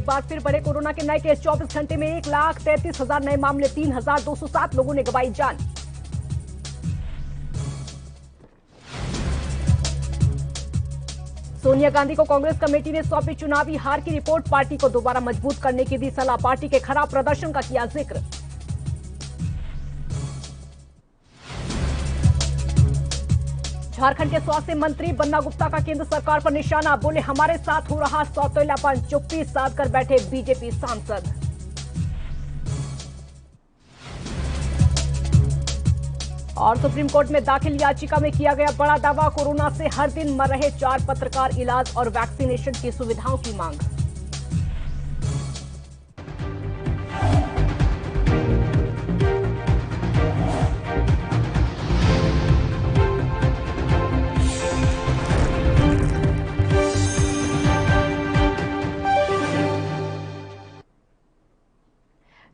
बार फिर बढ़े कोरोना के नए केस। 24 घंटे में 1,33,000 नए मामले, 3,207 लोगों ने गंवाई जान। सोनिया गांधी को कांग्रेस कमेटी ने सौंपी चुनावी हार की रिपोर्ट। पार्टी को दोबारा मजबूत करने की दी सलाह। पार्टी के खराब प्रदर्शन का किया जिक्र। झारखंड के स्वास्थ्य मंत्री बन्ना गुप्ता का केंद्र सरकार पर निशाना। बोले, हमारे साथ हो रहा सौतेलापन। चुप्पी साध कर बैठे बीजेपी सांसद। और सुप्रीम कोर्ट में दाखिल याचिका में किया गया बड़ा दावा। कोरोना से हर दिन मर रहे 4 पत्रकार, इलाज और वैक्सीनेशन की सुविधाओं की मांग।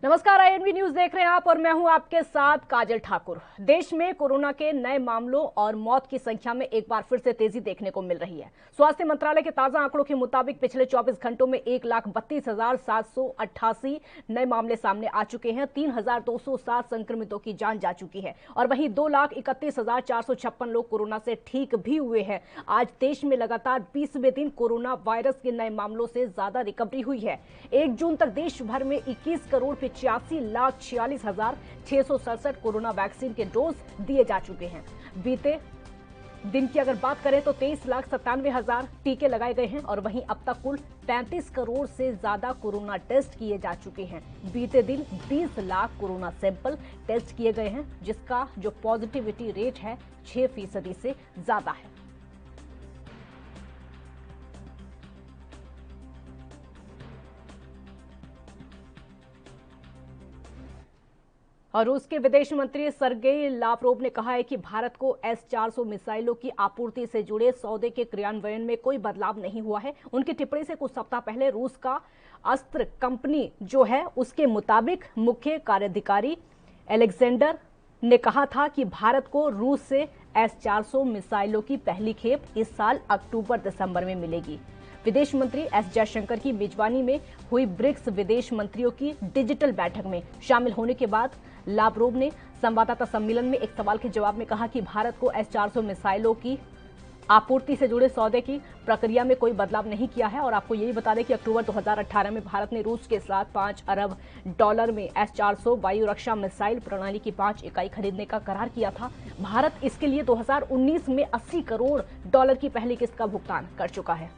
नमस्कार, INV न्यूज देख रहे हैं आप और मैं हूं आपके साथ काजल ठाकुर। देश में कोरोना के नए मामलों और मौत की संख्या में एक बार फिर से तेजी देखने को मिल रही है। स्वास्थ्य मंत्रालय के ताजा आंकड़ों के मुताबिक पिछले 24 घंटों में 1,32,788 नए मामले सामने आ चुके हैं। 3,207 संक्रमितों की जान जा चुकी है और वहीं 2,31,456 लोग कोरोना से ठीक भी हुए हैं। आज देश में लगातार 20वें दिन कोरोना वायरस के नए मामलों से ज्यादा रिकवरी हुई है। 1 जून तक देश भर में 21,85,46,667 कोरोना वैक्सीन के डोज दिए जा चुके हैं। बीते दिन की अगर बात करें तो 23,97,000 टीके लगाए गए हैं और वहीं अब तक कुल 35 करोड़ से ज्यादा कोरोना टेस्ट किए जा चुके हैं। बीते दिन 20 लाख कोरोना सैंपल टेस्ट किए गए हैं, जिसका जो पॉजिटिविटी रेट है 6% से ज्यादा है। और रूस के विदेश मंत्री सर्गेई लावरोव ने कहा है कि भारत को S-400 मिसाइलों की आपूर्ति से जुड़े सौदे के क्रियान्वयन में कोई बदलाव नहीं हुआ है। उनकी टिप्पणी से कुछ सप्ताह पहले रूस का अस्त्र कंपनी जो है उसके मुताबिक मुख्य कार्याधिकारी एलेक्जेंडर ने कहा था कि भारत को रूस से S-400 मिसाइलों की पहली खेप इस साल अक्टूबर-दिसंबर में मिलेगी। विदेश मंत्री एस जयशंकर की मेजबानी में हुई ब्रिक्स विदेश मंत्रियों की डिजिटल बैठक में शामिल होने के बाद लावरोव ने संवाददाता सम्मेलन में एक सवाल के जवाब में कहा कि भारत को S-400 मिसाइलों की आपूर्ति से जुड़े सौदे की प्रक्रिया में कोई बदलाव नहीं किया है। और आपको यही बता दें कि अक्टूबर 2018 में भारत ने रूस के साथ $5 अरब में S-400 वायु रक्षा मिसाइल प्रणाली की 5 इकाई खरीदने का करार किया था। भारत इसके लिए 2019 में $80 करोड़ की पहली किस्त का भुगतान कर चुका है।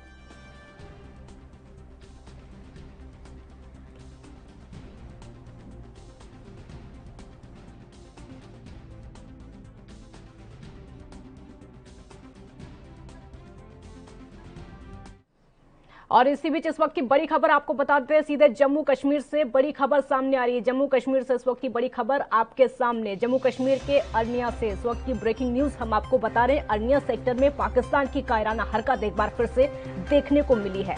और इसी बीच इस वक्त की बड़ी खबर आपको बता देते हैं, सीधे जम्मू कश्मीर से बड़ी खबर सामने आ रही है। जम्मू कश्मीर से इस वक्त की बड़ी खबर आपके सामने। जम्मू कश्मीर के अरनिया से इस वक्त की ब्रेकिंग न्यूज हम आपको बता रहे हैं। अरनिया सेक्टर में पाकिस्तान की कायराना हरकत एक बार फिर से देखने को मिली है।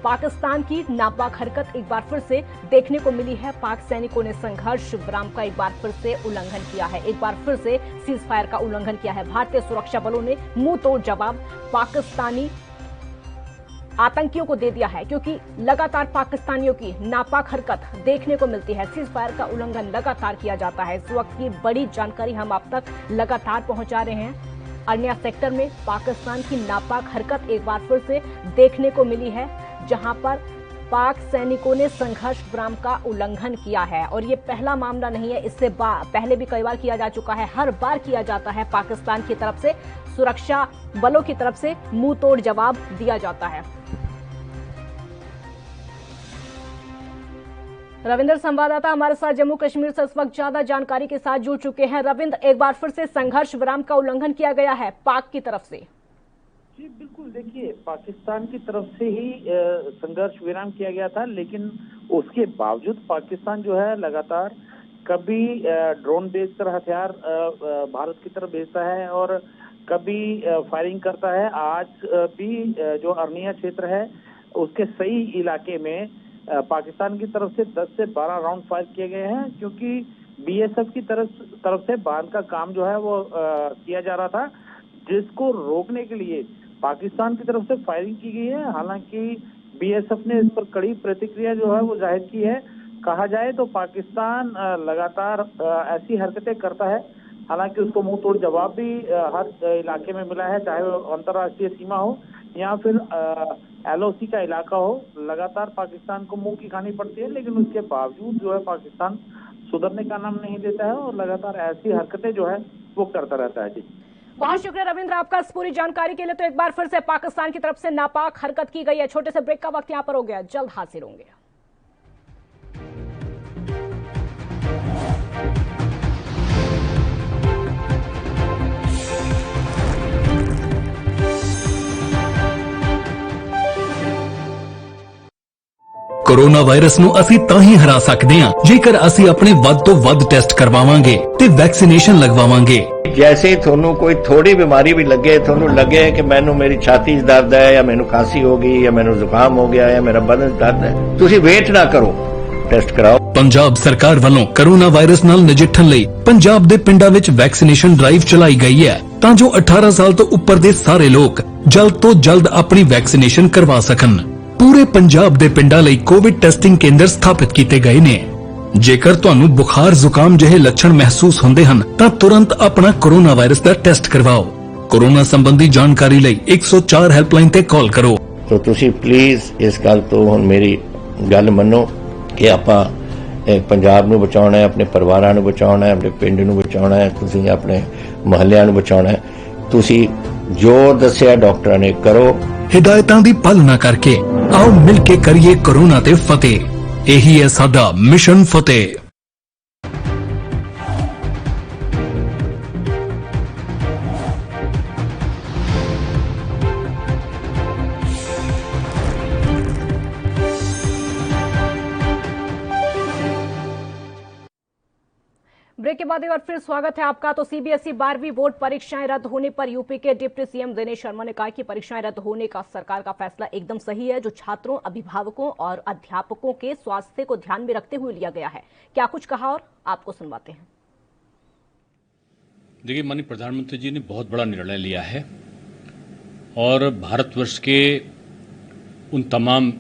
पाकिस्तान की नापाक हरकत एक बार फिर से देखने को मिली है। पाक सैनिकों ने संघर्ष विराम का एक बार फिर से उल्लंघन किया है, एक बार फिर से सीज फायर का उल्लंघन किया है। भारतीय सुरक्षा बलों ने मुंह तोड़ जवाब पाकिस्तानी आतंकियों को दे दिया है, क्योंकि लगातार पाकिस्तानियों की नापाक हरकत देखने को मिलती है। सीज फायर का उल्लंघन लगातार किया जाता है। इस वक्त की बड़ी जानकारी हम आप तक लगातार पहुंचा रहे हैं। अरनिया सेक्टर में पाकिस्तान की नापाक हरकत एक बार फिर से देखने को मिली है, जहां पर पाक सैनिकों ने संघर्ष विराम का उल्लंघन किया है। और ये पहला मामला नहीं है, इससे पहले भी कई बार किया जा चुका है। हर बार किया जाता है, पाकिस्तान की तरफ से सुरक्षा बलों की तरफ से मुंह तोड़ जवाब दिया जाता है। रविंद्र संवाददाता हमारे साथ जम्मू कश्मीर से इस वक्त ज्यादा जानकारी के साथ जुड़ चुके हैं। रविंद्र, एक बार फिर से संघर्ष विराम का उल्लंघन किया गया है पाक की तरफ से। जी बिल्कुल, देखिए पाकिस्तान की तरफ से ही संघर्ष विराम किया गया था, लेकिन उसके बावजूद पाकिस्तान जो है लगातार कभी ड्रोन भेजकर हथियार भारत की तरफ भेजता है और कभी फायरिंग करता है। आज भी जो अरनिया क्षेत्र है उसके सही इलाके में पाकिस्तान की तरफ से 10 से 12 राउंड फायर किए गए हैं, क्योंकि बीएसएफ की तरफ से बांध का काम जो है वो किया जा रहा था, जिसको रोकने के लिए पाकिस्तान की तरफ से फायरिंग की गई है। हालांकि बीएसएफ ने इस पर कड़ी प्रतिक्रिया जो है वो जाहिर की है। कहा जाए तो पाकिस्तान लगातार ऐसी हरकतें करता है, हालांकि उसको मुंह तोड़ जवाब भी हर इलाके में मिला है, चाहे वो अंतर्राष्ट्रीय सीमा हो या फिर एलओसी का इलाका हो। लगातार पाकिस्तान को मुंह की खानी पड़ती है, लेकिन उसके बावजूद जो है पाकिस्तान सुधरने का नाम नहीं देता है और लगातार ऐसी हरकतें जो है वो करता रहता है। जी, बहुत शुक्रिया रविंद्र आपका इस पूरी जानकारी के लिए। तो एक बार फिर से पाकिस्तान की तरफ से नापाक हरकत की गई है। छोटे से ब्रेक का वक्त यहाँ पर हो गया, जल्द हाजिर होंगे। कोरोना वायरस ਨੂੰ ਅਸੀਂ ਤਾਂ ਹੀ ਹਰਾ ਸਕਦੇ ਹਾਂ ਜੇਕਰ ਅਸੀਂ ਆਪਣੇ ਵੱਧ ਤੋਂ ਵੱਧ ਟੈਸਟ ਕਰਵਾਵਾਂਗੇ ਤੇ ਵੈਕਸੀਨੇਸ਼ਨ ਲਗਵਾਵਾਂਗੇ। जैसे ਤੁਹਾਨੂੰ ਕੋਈ ਥੋੜੀ ਬਿਮਾਰੀ ਵੀ ਲੱਗੇ, ਤੁਹਾਨੂੰ ਲੱਗੇ ਕਿ ਮੈਨੂੰ ਮੇਰੀ ਛਾਤੀ 'ਚ ਦਰਦ ਹੈ ਜਾਂ ਮੈਨੂੰ ਖਾਂਸੀ ਹੋ ਗਈ ਜਾਂ ਮੈਨੂੰ ਜ਼ੁਕਾਮ ਹੋ ਗਿਆ ਜਾਂ ਮੇਰਾ ਬਦਨ ਦਰਦ ਹੈ, ਤੁਸੀਂ ਵੇਟ ਨਾ ਕਰੋ, ਟੈਸਟ ਕਰਾਓ। ਪੰਜਾਬ ਸਰਕਾਰ ਵੱਲੋਂ ਕੋਰੋਨਾ ਵਾਇਰਸ ਨਾਲ ਨਜਿੱਠਣ ਲਈ ਪੰਜਾਬ ਦੇ ਪਿੰਡਾਂ ਵਿੱਚ ਵੈਕਸੀਨੇਸ਼ਨ ਡਰਾਈਵ ਚਲਾਈ ਗਈ ਹੈ ਤਾਂ ਜੋ 18 ਸਾਲ ਤੋਂ ਉੱਪਰ ਦੇ ਸਾਰੇ ਲੋਕ ਜਲਦ ਤੋਂ ਜਲਦ ਆਪਣੀ ਵੈਕਸੀਨੇਸ਼ਨ ਕਰਵਾ ਸਕਣ। पूरे पंजाब ਦੇ ਪਿੰਡਾਂ ਲਈ ਕੋਵਿਡ ਟੈਸਟਿੰਗ ਕੇਂਦਰ ਸਥਾਪਿਤ ਕੀਤੇ ਗਏ ਨੇ। ਜੇਕਰ ਤੁਹਾਨੂੰ ਬੁਖਾਰ ਜ਼ੁਕਾਮ ਜਿਹੇ ਲੱਛਣ ਮਹਿਸੂਸ ਹੁੰਦੇ ਹਨ ਤਾਂ ਤੁਰੰਤ ਆਪਣਾ ਕੋਰੋਨਾ ਵਾਇਰਸ ਦਾ ਟੈਸਟ ਕਰਵਾਓ। ਕੋਰੋਨਾ ਸੰਬੰਧੀ ਜਾਣਕਾਰੀ ਲਈ 104 ਹੈਲਪਲਾਈਨ ਤੇ ਕਾਲ ਕਰੋ। तो ਤੁਸੀਂ ਪਲੀਜ਼ ਇਸ ਗੱਲ ਤੋਂ ਹੁਣ ਮੇਰੀ ਗੱਲ ਮੰਨੋ ਕਿ ਆਪਾਂ ਪੰਜਾਬ ਨੂੰ ਬਚਾਉਣਾ ਹੈ, ਆਪਣੇ ਪਰਿਵਾਰਾਂ ਨੂੰ ਬਚਾਉਣਾ ਹੈ, ਆਪਣੇ ਪਿੰਡ ਨੂੰ ਬਚਾਉਣਾ ਹੈ, ਤੁਸੀਂ ਆਪਣੇ ਮੁਹੱਲਿਆਂ ਨੂੰ ਬਚਾਉਣਾ ਹੈ। ਤੁਸੀਂ ਜੋ ਦੱਸਿਆ ਡਾਕਟਰਾਂ ਨੇ ਕਰੋ। हिदायतां दी पालना करके आओ मिल के करिए कोरोना ते फतेह। यही है साडा मिशन फतेह। ब्रेक के बाद एक बार फिर स्वागत है आपका। तो सीबीएसई 12वीं बोर्ड परीक्षाएं रद्द होने पर यूपी के डिप्टी सीएम दिनेश शर्मा ने कहा कि परीक्षाएं रद्द होने का सरकार का फैसला एकदम सही है, जो छात्रों, अभिभावकों और अध्यापकों के स्वास्थ्य को ध्यान में रखते हुए लिया गया है। क्या कुछ कहा और आपको सुनवाते हैं। देखिए, माननीय प्रधानमंत्री जी ने बहुत बड़ा निर्णय लिया है और भारतवर्ष के उन तमाम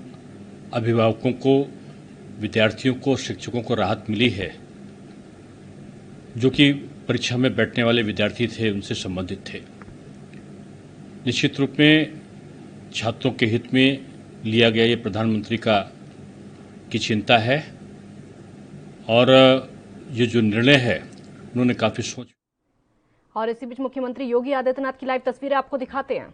अभिभावकों को, विद्यार्थियों को, शिक्षकों को राहत मिली है जो कि परीक्षा में बैठने वाले विद्यार्थी थे, उनसे संबंधित थे। निश्चित रूप में छात्रों के हित में लिया गया ये प्रधानमंत्री की चिंता है और ये जो निर्णय है उन्होंने काफी सोच। और इसी बीच मुख्यमंत्री योगी आदित्यनाथ की लाइव तस्वीरें आपको दिखाते हैं।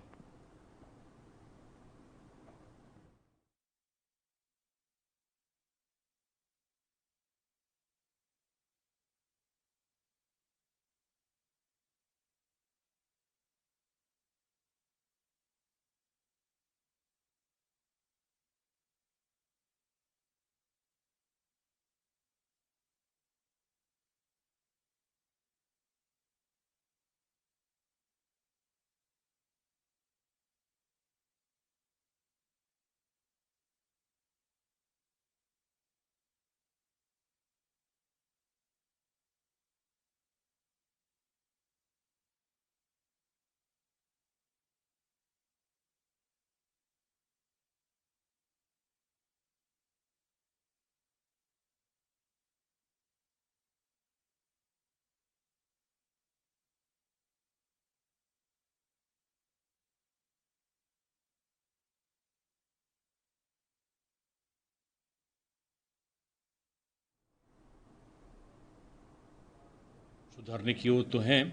सुधारने की ओर तो हैं,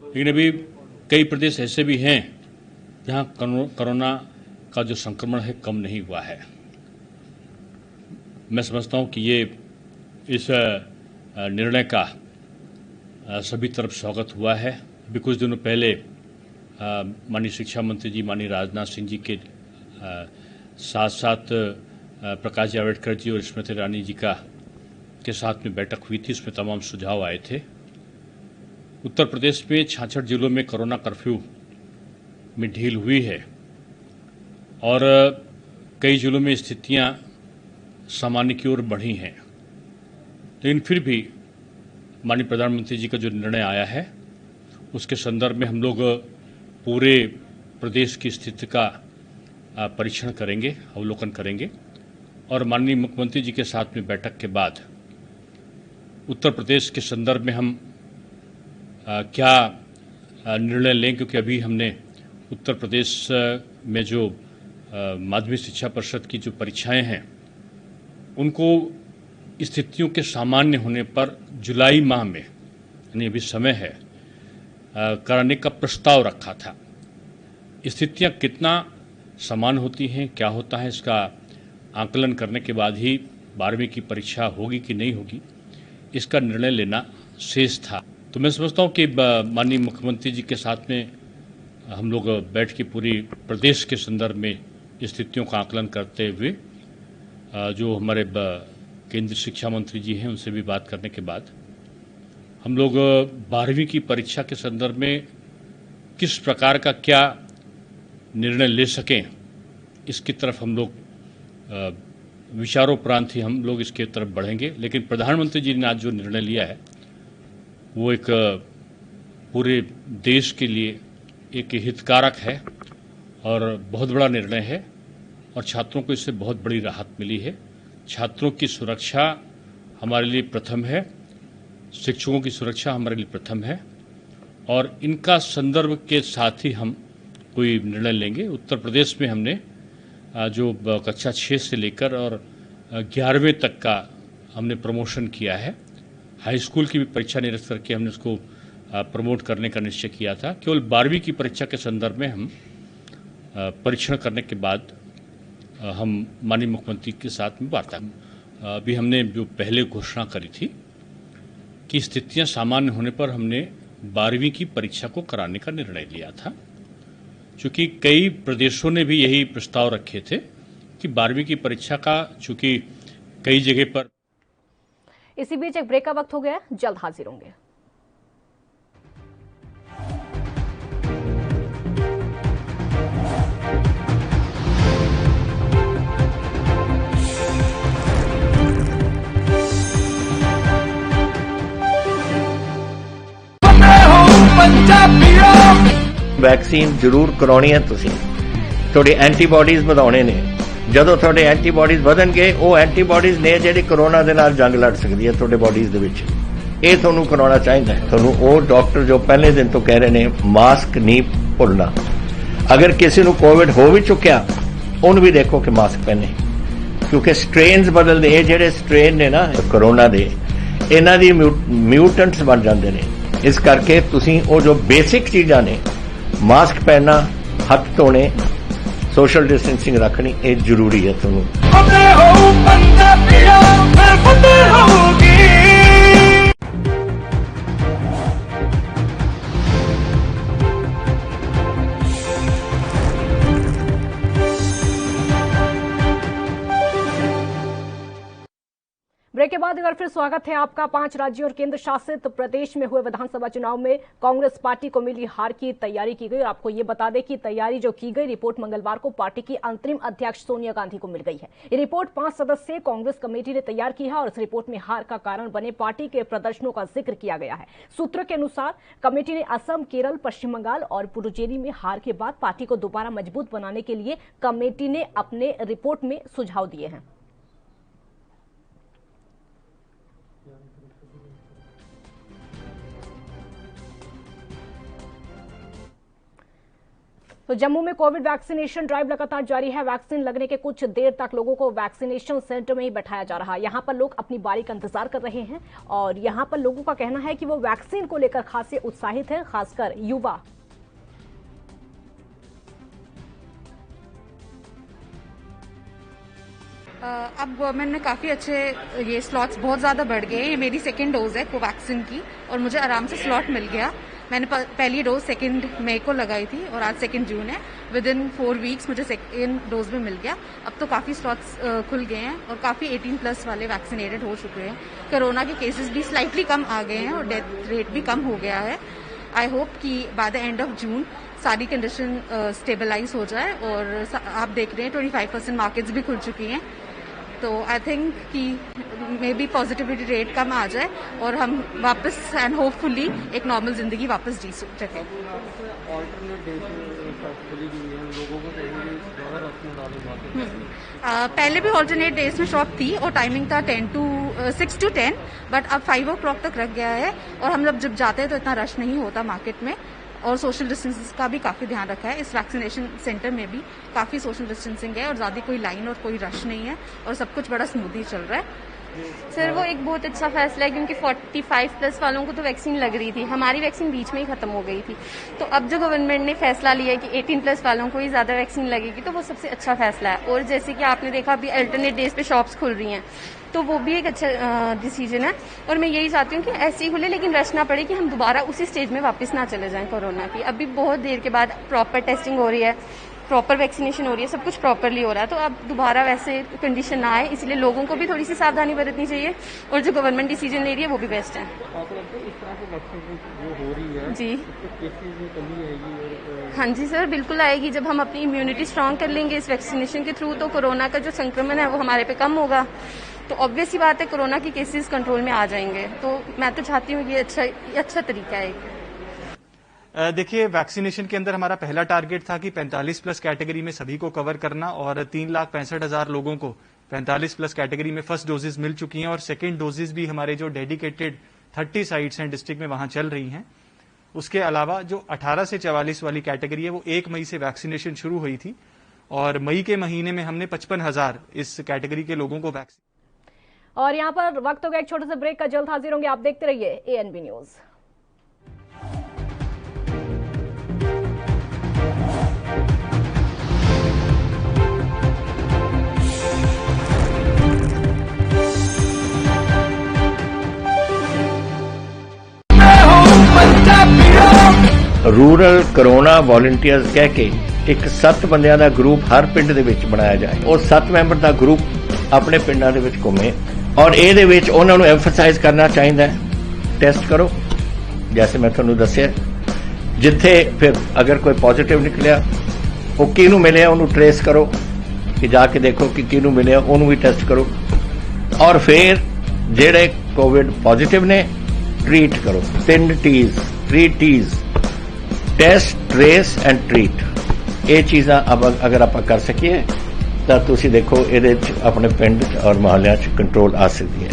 लेकिन अभी कई प्रदेश ऐसे भी हैं जहां कोरोना का जो संक्रमण है कम नहीं हुआ है। मैं समझता हूं कि ये इस निर्णय का सभी तरफ स्वागत हुआ है। अभी कुछ दिनों पहले माननीय शिक्षा मंत्री जी, माननीय राजनाथ सिंह जी के साथ साथ प्रकाश जावड़ेकर जी और स्मृति ईरानी जी के साथ में बैठक हुई थी। उसमें तमाम सुझाव आए थे। उत्तर प्रदेश में 66 जिलों में कोरोना कर्फ्यू में ढील हुई है और कई जिलों में स्थितियां सामान्य की ओर बढ़ी हैं, लेकिन फिर भी माननीय प्रधानमंत्री जी का जो निर्णय आया है उसके संदर्भ में हम लोग पूरे प्रदेश की स्थिति का परीक्षण करेंगे, अवलोकन करेंगे और माननीय मुख्यमंत्री जी के साथ में बैठक के बाद उत्तर प्रदेश के संदर्भ में हम क्या निर्णय लें, क्योंकि अभी हमने उत्तर प्रदेश में जो माध्यमिक शिक्षा परिषद की जो परीक्षाएं हैं उनको स्थितियों के सामान्य होने पर जुलाई माह में, यानी अभी समय है, कराने का प्रस्ताव रखा था। स्थितियां कितना समान होती हैं, क्या होता है, इसका आकलन करने के बाद ही 12वीं की परीक्षा होगी कि नहीं होगी, इसका निर्णय लेना शेष था। तो मैं समझता हूँ कि माननीय मुख्यमंत्री जी के साथ में हम लोग बैठ के पूरी प्रदेश के संदर्भ में स्थितियों का आकलन करते हुए जो हमारे केंद्रीय शिक्षा मंत्री जी हैं उनसे भी बात करने के बाद हम लोग 12वीं की परीक्षा के संदर्भ में किस प्रकार का क्या निर्णय ले सकें, इसकी तरफ हम लोग विचारोपरांत ही हम लोग इसके तरफ बढ़ेंगे। लेकिन प्रधानमंत्री जी ने आज जो निर्णय लिया है वो एक पूरे देश के लिए एक हितकारक है और बहुत बड़ा निर्णय है और छात्रों को इससे बहुत बड़ी राहत मिली है। छात्रों की सुरक्षा हमारे लिए प्रथम है, शिक्षकों की सुरक्षा हमारे लिए प्रथम है और इनका संदर्भ के साथ ही हम कोई निर्णय लेंगे। उत्तर प्रदेश में हमने जो कक्षा 6 से लेकर और 11वें तक का हमने प्रमोशन किया है। हाई स्कूल की भी परीक्षा निरस्त करके हमने उसको प्रमोट करने का निश्चय किया था। केवल 12वीं की परीक्षा के संदर्भ में हम परीक्षण करने के बाद हम माननीय मुख्यमंत्री के साथ में वार्ता, अभी हमने जो पहले घोषणा करी थी कि स्थितियां सामान्य होने पर हमने 12वीं की परीक्षा को कराने का निर्णय लिया था, चूँकि कई प्रदेशों ने भी यही प्रस्ताव रखे थे कि 12वीं की परीक्षा का, चूँकि कई जगह पर। इसी बीच एक ब्रेक का वक्त हो गया, जल्द हाजिर होंगे। वैक्सीन जरूर करानी है, तुसीं थोड़ी एंटीबॉडीज ਵਧਾਉਣੇ ਨੇ। ਜਦੋਂ ਤੁਹਾਡੇ ਐਂਟੀਬਾਡੀਜ਼ ਵਧਣਗੇ ਉਹ ਐਂਟੀਬਾਡੀਜ਼ ਨੇ ਜਿਹੜੀ ਕਰੋਨਾ ਦੇ ਨਾਲ ਜੰਗ ਲੜ ਸਕਦੀ ਹੈ ਤੁਹਾਡੇ ਬਾਡੀਜ਼ ਦੇ ਵਿੱਚ। ਇਹ ਤੁਹਾਨੂੰ ਕਰਾਉਣਾ ਚਾਹੀਦਾ ਹੈ। ਤੁਹਾਨੂੰ ਉਹ ਡਾਕਟਰ ਜੋ ਪਹਿਲੇ ਦਿਨ ਤੋਂ ਕਹਿ ਰਹੇ ਨੇ ਮਾਸਕ ਨਹੀਂ ਭੁੱਲਣਾ। ਅਗਰ ਕਿਸੇ ਨੂੰ ਕੋਵਿਡ ਹੋ ਵੀ ਚੁੱਕਿਆ ਉਹਨੂੰ ਵੀ ਦੇਖੋ ਕਿ ਮਾਸਕ ਪਹਿਨੇ, ਕਿਉਂਕਿ ਸਟ੍ਰੇਨਸ ਬਦਲਦੇ। ਇਹ ਜਿਹੜੇ ਸਟ੍ਰੇਨ ਨੇ ਨਾ ਕਰੋਨਾ ਦੇ, ਇਹਨਾਂ ਦੀ ਮਿਊਟੈਂਟਸ ਬਣ ਜਾਂਦੇ ਨੇ। ਇਸ ਕਰਕੇ ਤੁਸੀਂ ਉਹ ਜੋ ਬੇਸਿਕ ਚੀਜ਼ਾਂ ਨੇ, ਮਾਸਕ ਪਹਿਨਣਾ, ਹੱਥ ਧੋਣੇ, सोशल डिस्टेंसिंग रखनी ये जरूरी है। ਤੁਹਾਨੂੰ ब्रेक के बाद एक बार फिर स्वागत है आपका। 5 राज्यों और केंद्र शासित प्रदेश में हुए विधानसभा चुनाव में कांग्रेस पार्टी को मिली हार की तैयारी की गई। और आपको ये बता दें कि तैयारी जो की गई, रिपोर्ट मंगलवार को पार्टी की अंतरिम अध्यक्ष सोनिया गांधी को मिल गई है। ये रिपोर्ट 5 सदस्यीय कांग्रेस कमेटी ने तैयार की है और इस रिपोर्ट में हार का कारण बने पार्टी के प्रदर्शनों का जिक्र किया गया है। सूत्रों के अनुसार कमेटी ने असम, केरल, पश्चिम बंगाल और पुडुचेरी में हार के बाद पार्टी को दोबारा मजबूत बनाने के लिए कमेटी ने अपने रिपोर्ट में सुझाव दिए हैं। तो जम्मू में कोविड वैक्सीनेशन ड्राइव लगातार जारी है। वैक्सीन लगने के कुछ देर तक लोगों को वैक्सीनेशन सेंटर में ही बैठाया जा रहा है। यहाँ पर लोग अपनी बारी का इंतजार कर रहे हैं और यहाँ पर लोगों का कहना है कि वो वैक्सीन को लेकर खासे उत्साहित हैं, खासकर युवा। अब गवर्नमेंट ने काफ़ी अच्छे ये स्लॉट्स बहुत ज़्यादा बढ़ गए हैं। ये मेरी सेकेंड डोज है कोवैक्सीन की और मुझे आराम से स्लॉट मिल गया। मैंने पहली डोज 2 मई को लगाई थी और आज 2 जून है। विद इन 4 वीक्स मुझे सेकेंड डोज भी मिल गया। अब तो काफ़ी स्लॉट्स खुल गए हैं और काफ़ी 18+ वाले वैक्सीनेटेड हो चुके हैं। कोरोना के केसेस भी स्लाइटली कम आ गए हैं और डेथ रेट भी कम हो गया है। आई होप कि by the end of June सारी कंडीशन स्टेबलाइज हो जाए और आप देख रहे हैं 25% मार्केट्स भी खुल चुकी हैं। तो आई थिंक कि में भी पॉजिटिविटी रेट कम आ जाए और हम वापस एंड होपफुली एक नॉर्मल जिंदगी वापस जी सकें। पहले भी ऑल्टरनेट डेज में शॉप थी और टाइमिंग था 6 to 10, बट अब 5 o'clock तक रख गया है और हम लोग जब जाते हैं तो इतना रश नहीं होता मार्केट में और सोशल डिस्टेंस का भी काफी ध्यान रखा है। इस वैक्सीनेशन सेंटर में भी काफी सोशल डिस्टेंसिंग है और ज्यादा कोई लाइन और कोई रश नहीं है और सब कुछ बड़ा स्मूथली चल रहा है। सर वो एक बहुत अच्छा फैसला है क्योंकि 45+ वालों को तो वैक्सीन लग रही थी, हमारी वैक्सीन बीच में ही खत्म हो गई थी। तो अब जो गवर्नमेंट ने फैसला लिया है कि 18+ वालों को ही ज्यादा वैक्सीन लगेगी तो वो सबसे अच्छा फैसला है। और जैसे कि आपने देखा अभी अल्टरनेट डेज पे शॉप्स खुल रही हैं तो वो भी एक अच्छा डिसीजन है और मैं यही चाहती हूँ कि ऐसे ही खुले लेकिन रश ना पड़े कि हम दोबारा उसी स्टेज में वापस ना चले जाएं कोरोना की। अभी बहुत देर के बाद प्रॉपर टेस्टिंग हो रही है, प्रॉपर वैक्सीनेशन हो रही है, सब कुछ प्रॉपरली हो रहा है, तो अब दोबारा वैसे कंडीशन ना आए, इसलिए लोगों को भी थोड़ी सी सावधानी बरतनी चाहिए और जो गवर्नमेंट डिसीजन ले रही है वो भी बेस्ट है। जी हाँ जी सर, बिल्कुल आएगी। जब हम अपनी इम्यूनिटी स्ट्रांग कर लेंगे इस वैक्सीनेशन के थ्रू तो कोरोना का जो संक्रमण है वो हमारे पे कम होगा, तो ऑब्वियस ही बात है कोरोना के केसेस कंट्रोल में आ जाएंगे। तो मैं तो चाहती हूँ ये अच्छा तरीका है। देखिए, वैक्सीनेशन के अंदर हमारा पहला टारगेट था कि 45+ कैटेगरी में सभी को कवर करना और 3,65,000 लोगों को 45+ कैटेगरी में फर्स्ट डोजेज मिल चुकी हैं और सेकेंड डोजेज भी हमारे जो डेडिकेटेड 30 साइट्स हैं डिस्ट्रिक्ट में वहां चल रही हैं। उसके अलावा जो 18 से 44 वाली कैटेगरी है वो 1 मई से वैक्सीनेशन शुरू हुई थी और मई के महीने में हमने 55,000 इस कैटेगरी के लोगों को वैक्सीन। और यहाँ पर वक्त हो गया एक छोटे से ब्रेक का, जल्द हाजिर होंगे। आप देखते रहिए ANB news. Rural corona volunteers कह के एक 7 ਬੰਦਿਆਂ ਦਾ ਗਰੁੱਪ ਹਰ ਪਿੰਡ ਦੇ ਵਿੱਚ ਬਣਾਇਆ ਜਾਏ। ਉਹ 7 ਮੈਂਬਰ ਦਾ ਗਰੁੱਪ ਆਪਣੇ ਪਿੰਡਾਂ ਦੇ ਵਿੱਚ ਘੁੰਮੇ ਔਰ ਇਹਦੇ ਵਿੱਚ ਉਹਨਾਂ ਨੂੰ ਐਮਫਸਾਈਜ਼ ਕਰਨਾ ਚਾਹੀਦਾ ਹੈ ਟੈਸਟ ਕਰੋ, ਜੈਸੇ ਮੈਂ ਤੁਹਾਨੂੰ ਦੱਸਿਆ। ਜਿੱਥੇ ਫਿਰ ਅਗਰ ਕੋਈ ਪੋਜ਼ਿਟਿਵ ਨਿਕਲਿਆ ਉਹ ਕਿਹਨੂੰ ਮਿਲਿਆ ਉਹਨੂੰ ਟ੍ਰੇਸ ਕਰੋ ਕਿ ਜਾ ਕੇ ਦੇਖੋ ਕਿ ਕਿਹਨੂੰ ਮਿਲਿਆ ਉਹਨੂੰ ਵੀ ਟੈਸਟ ਕਰੋ ਔਰ ਫਿਰ ਜਿਹੜੇ ਕੋਵਿਡ ਪੋਜ਼ਿਟਿਵ ਨੇ ट्रीट करो। 3 T's, 3 T's, test, trace and treat. ये चीज़ां अब अगर आप कर सकिए तो तुसी देखो ये अपने पिंड और मोहल्ले कंट्रोल आ सकती है।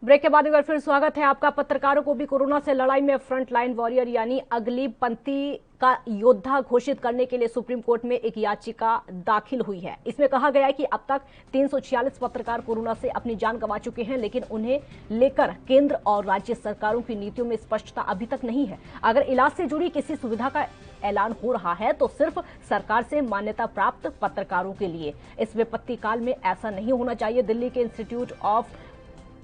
ब्रेक के बाद एक बार फिर स्वागत है आपका। पत्रकारों को भी कोरोना से लड़ाई में फ्रंट लाइन वॉरियर यानी अगली पंक्ति का योद्धा घोषित करने के लिए सुप्रीम कोर्ट में एक याचिका दाखिल हुई है। इसमें कहा गया है कि अब तक 346 पत्रकार कोरोना से अपनी जान गंवा चुके हैं, लेकिन उन्हें लेकर केंद्र और राज्य सरकारों की नीतियों में स्पष्टता अभी तक नहीं है। अगर इलाज से जुड़ी किसी सुविधा का ऐलान हो रहा है तो सिर्फ सरकार से मान्यता प्राप्त पत्रकारों के लिए। इस विपत्ति काल में ऐसा नहीं होना चाहिए। दिल्ली के इंस्टीट्यूट ऑफ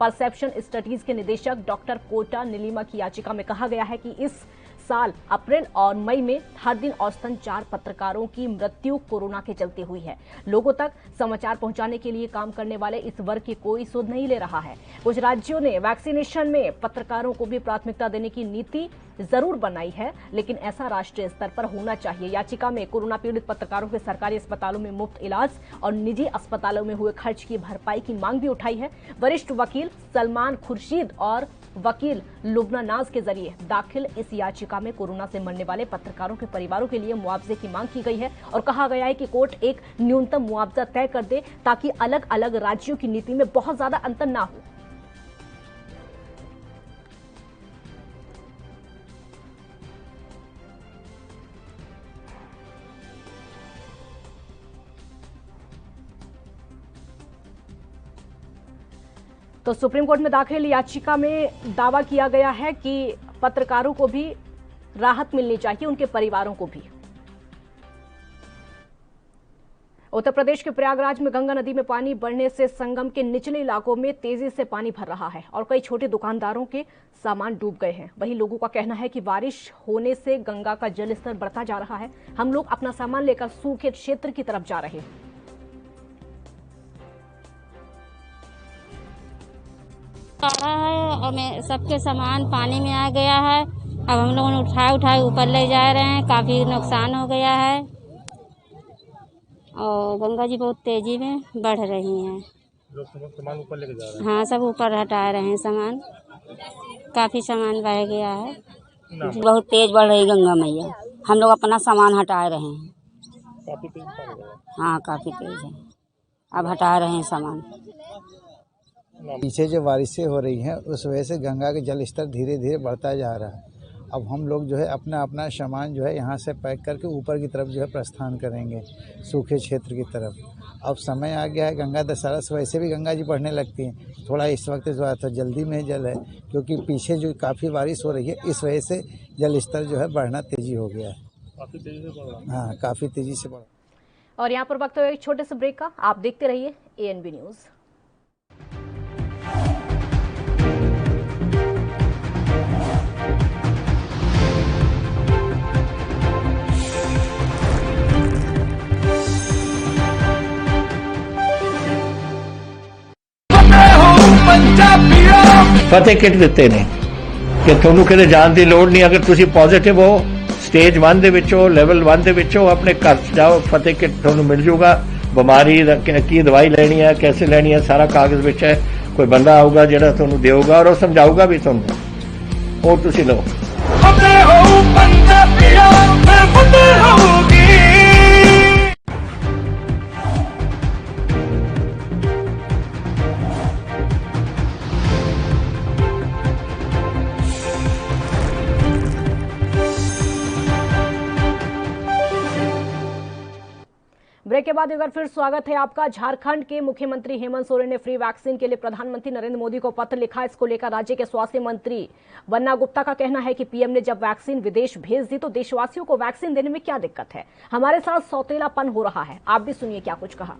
परसेप्शन स्टडीज के निदेशक डॉक्टर कोटा नीलिमा की याचिका में कहा गया है कि इस साल अप्रैल और मई में हर दिन औसतन 4 पत्रकारों की मृत्यु कोरोना के चलते हुई है। लोगों तक समाचार पहुंचाने के लिए काम करने वाले इस वर्ग की कोई सुध नहीं ले रहा है। कुछ राज्यों ने वैक्सीनेशन में पत्रकारों को भी प्राथमिकता देने की नीति जरूर बनाई है, लेकिन ऐसा राष्ट्रीय स्तर पर होना चाहिए। याचिका में कोरोना पीड़ित पत्रकारों के सरकारी अस्पतालों में मुफ्त इलाज और निजी अस्पतालों में हुए खर्च की भरपाई की मांग भी उठाई है। वरिष्ठ वकील सलमान खुर्शीद और वकील लुबना नाज के जरिए दाखिल इस याचिका में कोरोना से मरने वाले पत्रकारों के परिवारों के लिए मुआवजे की मांग की गई है और कहा गया है कि कोर्ट एक न्यूनतम मुआवजा तय कर दे ताकि अलग अलग राज्यों की नीति में बहुत ज्यादा अंतर ना हो। तो सुप्रीम कोर्ट में दाखिल याचिका में दावा किया गया है कि पत्रकारों को भी राहत मिलनी चाहिए, उनके परिवारों को भी। उत्तर प्रदेश के प्रयागराज में गंगा नदी में पानी बढ़ने से संगम के निचले इलाकों में तेजी से पानी भर रहा है और कई छोटे दुकानदारों के सामान डूब गए हैं। वहीं लोगों का कहना है कि बारिश होने से गंगा का जल स्तर बढ़ता जा रहा है। हम लोग अपना सामान लेकर सूखे क्षेत्र की तरफ जा रहे हैं। पा रहा है और मैं सबके सामान पानी में आ गया है। अब हम लोग उठाए ऊपर ले जा रहे हैं, काफ़ी नुकसान हो गया है और गंगा जी बहुत तेजी में बढ़ रही हैं। लोग सामान ऊपर लेके जा रहे हैं? हाँ, सब ऊपर हटा रहे हैं सामान, काफ़ी सामान बह गया है। बहुत तेज बढ़ रही गंगा मैया, हम लोग अपना सामान हटा रहे हैं। काफी तेज बढ़ रहा है। हाँ, काफ़ी तेज है, अब हटा रहे हैं सामान। पीछे जो बारिशें हो रही हैं उस वजह से गंगा का जल स्तर धीरे धीरे बढ़ता जा रहा है। अब हम लोग जो है अपना अपना सामान जो है यहाँ से पैक करके ऊपर की तरफ जो है प्रस्थान करेंगे, सूखे क्षेत्र की तरफ। अब समय आ गया है गंगा दशहरा से, वैसे भी गंगा जी बढ़ने लगती हैं। थोड़ा इस वक्त तो जल्दी में जल है क्योंकि पीछे जो काफ़ी बारिश हो रही है इस वजह से जल स्तर जो है बढ़ना तेजी हो गया है। काफी तेजी से बढ़ रहा है। हाँ, काफ़ी तेजी से बढ़। और यहाँ पर वक्त है एक छोटे से ब्रेक का, आप देखते रहिए ANB न्यूज़। ਫਤਿਹ ਕਿਟ ਦਿੱਤੇ ਨੇ ਕਿ ਤੁਹਾਨੂੰ ਕਿਤੇ ਜਾਣ ਦੀ ਲੋੜ ਨਹੀਂ। ਅਗਰ ਤੁਸੀਂ ਪੋਜ਼ਿਟਿਵ ਹੋ, ਸਟੇਜ 1 ਦੇ ਵਿੱਚ ਹੋ, ਲੈਵਲ 1 ਦੇ ਵਿੱਚ ਹੋ, ਆਪਣੇ ਘਰ 'ਚ ਜਾਓ, ਫਤਿਹ ਕਿਟ ਤੁਹਾਨੂੰ ਮਿਲ ਜੂਗਾ। ਬਿਮਾਰੀ ਕੀ ਦਵਾਈ ਲੈਣੀ ਹੈ, कैसे ਲੈਣੀ ਹੈ, ਸਾਰਾ ਕਾਗਜ਼ ਵਿੱਚ ਹੈ। ਕੋਈ ਬੰਦਾ ਆਊਗਾ ਜਿਹੜਾ ਤੁਹਾਨੂੰ ਦੇਊਗਾ ਔਰ ਉਹ ਸਮਝਾਊਗਾ ਵੀ ਤੁਹਾਨੂੰ, ਉਹ ਤੁਸੀਂ ਲਓ। ਫਤਿਹ ਹੋ ਪੰਜਾਬੀਆਂ, ਫਤਿਹ ਹੋਊਗੀ। ब्रेक के बाद एक बार फिर स्वागत है आपका। झारखंड के मुख्यमंत्री हेमंत सोरेन ने फ्री वैक्सीन के लिए प्रधानमंत्री नरेंद्र मोदी को पत्र लिखा। इसको लेकर राज्य के स्वास्थ्य मंत्री बन्ना गुप्ता का कहना है कि पीएम ने जब वैक्सीन विदेश भेज दी तो देशवासियों को वैक्सीन देने में क्या दिक्कत है। हमारे साथ सौतेलापन हो रहा है। आप भी सुनिए क्या कुछ कहा।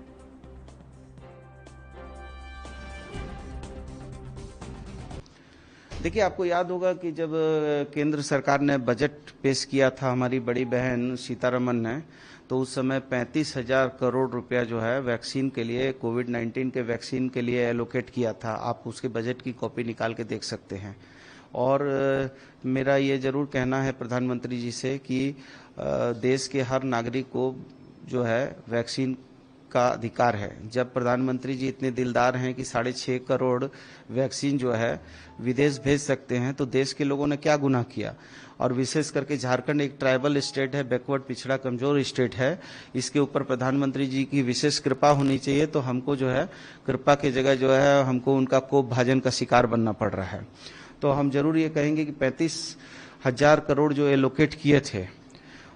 देखिए, आपको याद होगा कि जब केंद्र सरकार ने बजट पेश किया था हमारी बड़ी बहन सीतारमन ने, तो उस समय 35,000 करोड़ रुपया जो है वैक्सीन के लिए, कोविड-19 के वैक्सीन के लिए एलोकेट किया था। आप उसके बजट की कॉपी निकाल के देख सकते हैं। और मेरा ये जरूर कहना है प्रधानमंत्री जी से कि देश के हर नागरिक को जो है वैक्सीन का अधिकार है। जब प्रधानमंत्री जी इतने दिलदार हैं कि 6.5 करोड़ वैक्सीन जो है विदेश भेज सकते हैं, तो देश के लोगों ने क्या गुनाह किया। और विशेष करके झारखंड एक ट्राइबल स्टेट है, बैकवर्ड पिछड़ा कमजोर स्टेट है। इसके ऊपर प्रधानमंत्री जी की विशेष कृपा होनी चाहिए। तो हमको जो है कृपा की जगह जो है हमको उनका कोप भाजन का शिकार बनना पड़ रहा है। तो हम जरूर ये कहेंगे कि 35,000 करोड़ जो एलोकेट किए थे,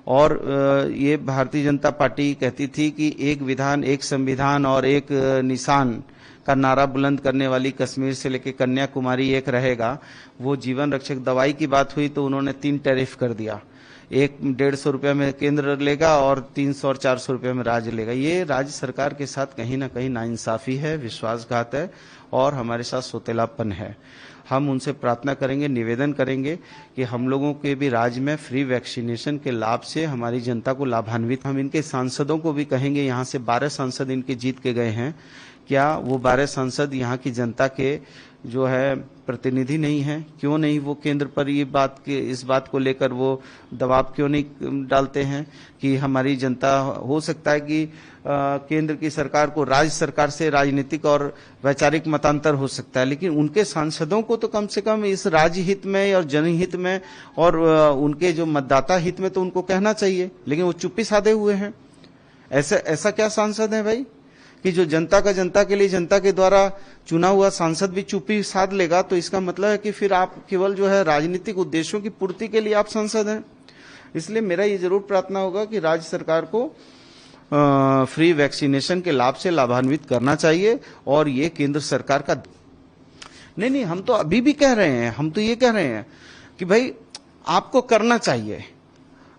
और ये भारतीय जनता पार्टी कहती थी कि एक विधान, एक संविधान और एक निशान का नारा बुलंद करने वाली कश्मीर से लेकर कन्याकुमारी एक रहेगा। वो जीवन रक्षक दवाई की बात हुई तो उन्होंने 3 टैरिफ कर दिया। एक 150 रुपये में केंद्र लेगा और 300 और 400 रुपये में राज्य लेगा। ये राज्य सरकार के साथ कहीं ना कहीं नाइंसाफी है, विश्वासघात है और हमारे साथ सौतेलापन है। हम उनसे प्रार्थना करेंगे, निवेदन करेंगे कि हम लोगों के भी राज्य में फ्री वैक्सीनेशन के लाभ से हमारी जनता को लाभान्वित। हम इनके सांसदों को भी कहेंगे, यहाँ से 12 सांसद इनके जीत के गए हैं, क्या वो 12 सांसद यहाँ की जनता के जो है प्रतिनिधि नहीं है? क्यों नहीं वो केंद्र पर इस बात को लेकर वो दबाव क्यों नहीं डालते हैं कि हमारी जनता, हो सकता है कि केंद्र की सरकार को राज्य सरकार से राजनीतिक और वैचारिक मतांतर हो सकता है, लेकिन उनके सांसदों को तो कम से कम इस राज्य हित में और जनहित में और उनके जो मतदाता हित में तो उनको कहना चाहिए, लेकिन वो चुप्पी साधे हुए हैं। ऐसा क्या सांसद है भाई कि जो जनता का जनता के लिए, जनता के द्वारा चुना हुआ सांसद भी चुप्पी साध लेगा? तो इसका मतलब है कि फिर आप केवल जो है राजनीतिक उद्देश्यों की पूर्ति के लिए आप सांसद हैं। इसलिए मेरा ये जरूर प्रार्थना होगा कि राज्य सरकार को फ्री वैक्सीनेशन के लाभ से लाभान्वित करना चाहिए। और ये केंद्र सरकार का नहीं, हम तो अभी भी कह रहे हैं, हम तो ये कह रहे हैं कि भाई आपको करना चाहिए,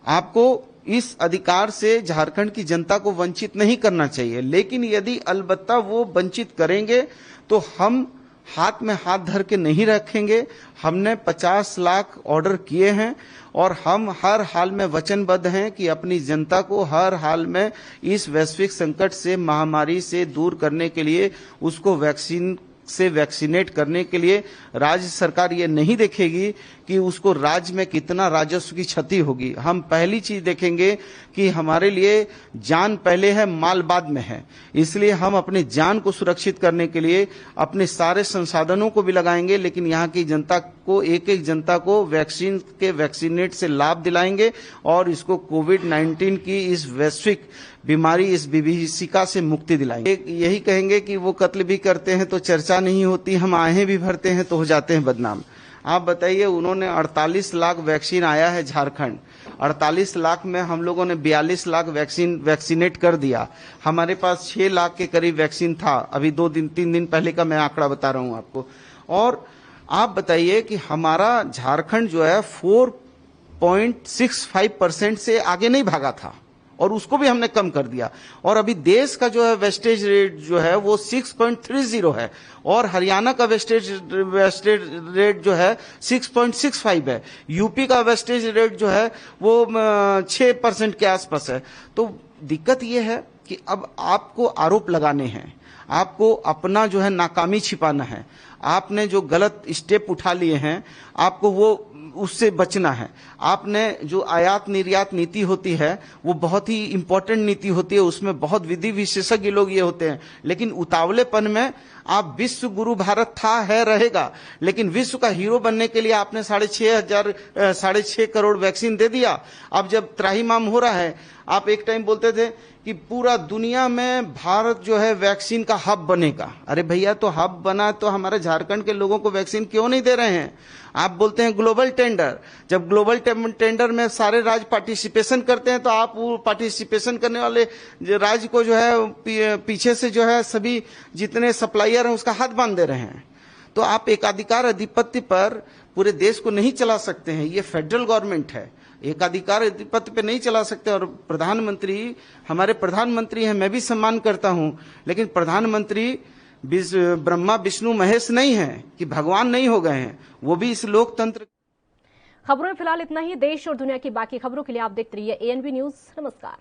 आपको इस अधिकार से झारखंड की जनता को वंचित नहीं करना चाहिए। लेकिन यदि अलबत्ता वो वंचित करेंगे तो हम हाथ में हाथ धर के नहीं रखेंगे। हमने 50 लाख ऑर्डर किए हैं और हम हर हाल में वचनबद्ध हैं कि अपनी जनता को हर हाल में इस वैश्विक संकट से, महामारी से दूर करने के लिए उसको वैक्सीन से वैक्सीनेट करने के लिए राज्य सरकार ये नहीं देखेगी कि उसको राज्य में कितना राजस्व की क्षति होगी। हम पहली चीज देखेंगे कि हमारे लिए जान पहले है, माल बाद में है। इसलिए हम अपने जान को सुरक्षित करने के लिए अपने सारे संसाधनों को भी लगाएंगे, लेकिन यहाँ की जनता को, एक एक जनता को वैक्सीन के वैक्सीनेट से लाभ दिलाएंगे और इसको कोविड-19 की इस वैश्विक बीमारी, इस विभीषिका से मुक्ति दिलाएंगे। यही कहेंगे कि वो कत्ल भी करते हैं तो चर्चा नहीं होती, हम आहें भी भरते हैं तो हो जाते हैं बदनाम। आप बताइए, उन्होंने 48 लाख वैक्सीन आया है झारखंड, 48 लाख में हम लोगों ने 42 लाख वैक्सीनेट कर दिया। हमारे पास 6 लाख के करीब वैक्सीन था, अभी 2-3 दिन पहले का मैं आंकड़ा बता रहा हूं आपको। और आप बताइए कि हमारा झारखंड जो है 4.65% से आगे नहीं भागा था और उसको भी हमने कम कर दिया। और अभी देश का जो है वेस्टेज रेट जो है वो 6.30 है और हरियाणा का वेस्टेज रेट जो है 6.65 है। यूपी का वेस्टेज रेट जो है वो 6% के आसपास है। तो दिक्कत ये है कि अब आपको आरोप लगाने हैं, आपको अपना जो है नाकामी छिपाना है, आपने जो गलत स्टेप उठा लिए हैं आपको वो उससे बचना है। आपने जो आयात निर्यात नीति होती है वो बहुत ही इंपॉर्टेंट नीति होती है, उसमें बहुत विधि विशेषज्ञ लोग ये होते हैं, लेकिन उतावलेपन में आप विश्व गुरु भारत था, है, रहेगा, लेकिन विश्व का हीरो बनने के लिए आपने 6.5 करोड़ वैक्सीन दे दिया। अब जब त्राहिमाम हो रहा है, आप एक टाइम बोलते थे कि पूरा दुनिया में भारत जो है वैक्सीन का हब बनेगा। अरे भैया, तो हब बना तो हमारे झारखंड के लोगों को वैक्सीन क्यों नहीं दे रहे हैं? आप बोलते हैं ग्लोबल टेंडर, जब ग्लोबल टेंडर में सारे राज्य पार्टिसिपेशन करते हैं तो आप वो पार्टिसिपेशन करने वाले राज्य को जो है पीछे से जो है सभी जितने सप्लायर हैं उसका हाथ बांध दे रहे हैं। तो आप एकाधिकार अधिपत्य पर पूरे देश को नहीं चला सकते हैं, ये फेडरल गवर्नमेंट है, एकाधिकार अधिपत्य पे नहीं चला सकते। और प्रधानमंत्री हमारे प्रधानमंत्री हैं, मैं भी सम्मान करता हूं, लेकिन प्रधानमंत्री ब्रह्मा विष्णु महेश नहीं है कि भगवान नहीं हो गए हैं, वो भी इस लोकतंत्र। खबरों में फिलहाल इतना ही। देश और दुनिया की बाकी खबरों के लिए आप देखते रहिए ANB न्यूज। नमस्कार।